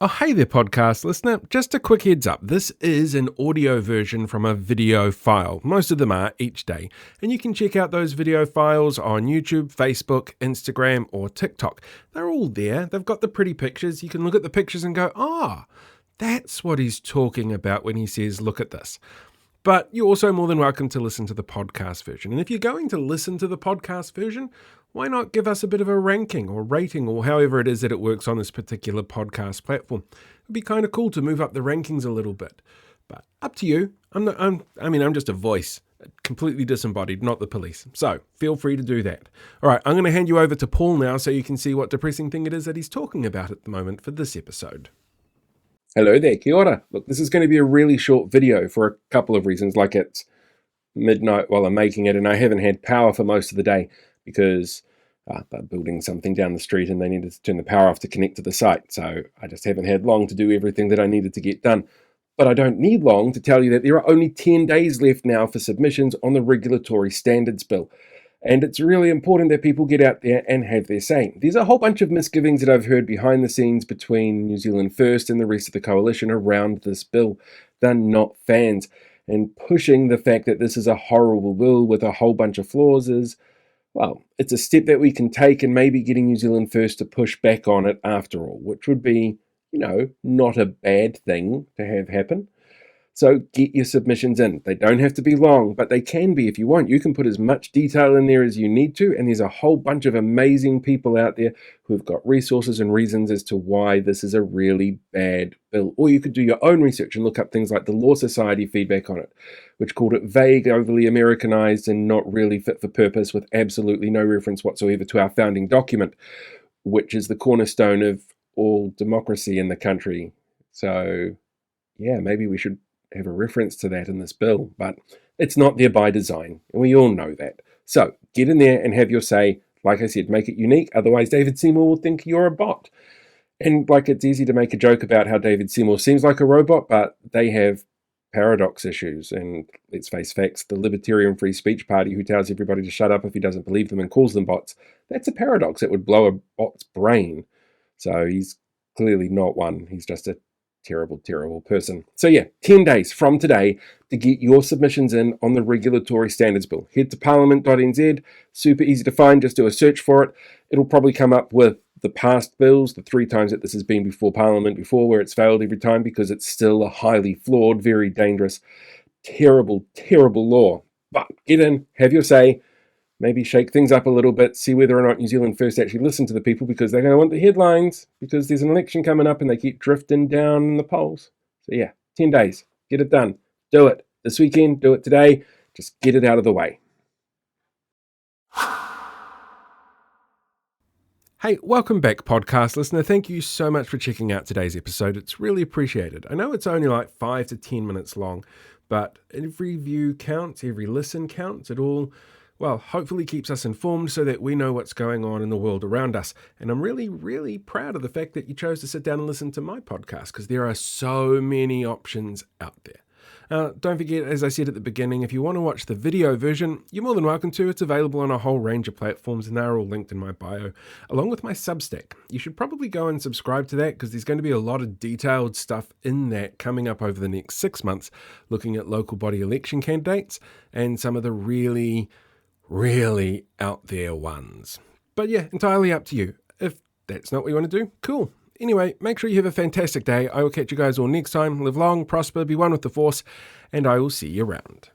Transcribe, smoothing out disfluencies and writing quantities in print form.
Oh, hey there, podcast listener. Just a quick heads up. This is an audio version from a video file. Most of them are each day. And you can check out those video files on YouTube, Facebook, Instagram, or TikTok. They're all there. They've got the pretty pictures. You can look at the pictures and go, that's what he's talking about when he says, look at this. But you're also more than welcome to listen to the podcast version. And if you're going to listen to the podcast version, why not give us a bit of a ranking or rating or however it is that it works on this particular podcast platform? It'd be kind of cool to move up the rankings a little bit. But up to you. I'm just a voice, completely disembodied, not the police. So feel free to do that. All right, I'm going to hand you over to Paul now so you can see what depressing thing it is that he's talking about at the moment for this episode. Hello there, kia ora. Look, this is going to be a really short video for a couple of reasons, like it's midnight while I'm making it and I haven't had power for most of the day because they're building something down the street and they needed to turn the power off to connect to the site. So I just haven't had long to do everything that I needed to get done. But I don't need long to tell you that there are only 10 days left now for submissions on the Regulatory Standards Bill. And it's really important that people get out there and have their say. There's a whole bunch of misgivings that I've heard behind the scenes between New Zealand First and the rest of the coalition around this bill. They're not fans. And pushing the fact that this is a horrible bill with a whole bunch of flaws is, well, it's a step that we can take and maybe getting New Zealand First to push back on it after all, which would be, not a bad thing to have happen. So get your submissions in. They don't have to be long, but they can be if you want. You can put as much detail in there as you need to, and there's a whole bunch of amazing people out there who've got resources and reasons as to why this is a really bad bill. Or you could do your own research and look up things like the Law Society feedback on it, which called it vague, overly Americanized, and not really fit for purpose with absolutely no reference whatsoever to our founding document, which is the cornerstone of all democracy in the country. So, yeah, maybe we should have a reference to that in this bill, but it's not there by design, and we all know that. So get in there and have your say. Like I said, make it unique, otherwise David Seymour will think you're a bot. And it's easy to make a joke about how David Seymour seems like a robot, but they have paradox issues, and let's face facts, the Libertarian Free Speech Party who tells everybody to shut up if he doesn't believe them and calls them bots, that's a paradox that would blow a bot's brain. So he's clearly not one, he's just a terrible person. So yeah, 10 days from today to get your submissions in on the Regulatory Standards Bill. Head to parliament.nz, super easy to find, just do a search for it. It'll probably come up with the past bills, the 3 times that this has been before Parliament before, where it's failed every time because it's still a highly flawed, very dangerous, terrible law. But get in, have your say, maybe shake things up a little bit, see whether or not New Zealand First actually listen to the people because they're going to want the headlines because there's an election coming up and they keep drifting down in the polls. So yeah, 10 days, get it done. Do it this weekend, do it today, just get it out of the way. Hey, welcome back, podcast listener. Thank you so much for checking out today's episode. It's really appreciated. I know it's only like 5 to 10 minutes long, but every view counts, every listen counts. It all hopefully keeps us informed so that we know what's going on in the world around us. And I'm really proud of the fact that you chose to sit down and listen to my podcast because there are so many options out there. Don't forget, as I said at the beginning, if you want to watch the video version, you're more than welcome to. It's available on a whole range of platforms and they're all linked in my bio, along with my Substack. You should probably go and subscribe to that because there's going to be a lot of detailed stuff in that coming up over the next 6 months, looking at local body election candidates and some of the really out there ones. But yeah, entirely up to you. If that's not what you want to do, cool. Anyway, make sure you have a fantastic day. I will catch you guys all next time. Live long, prosper, be one with the force, and I will see you around.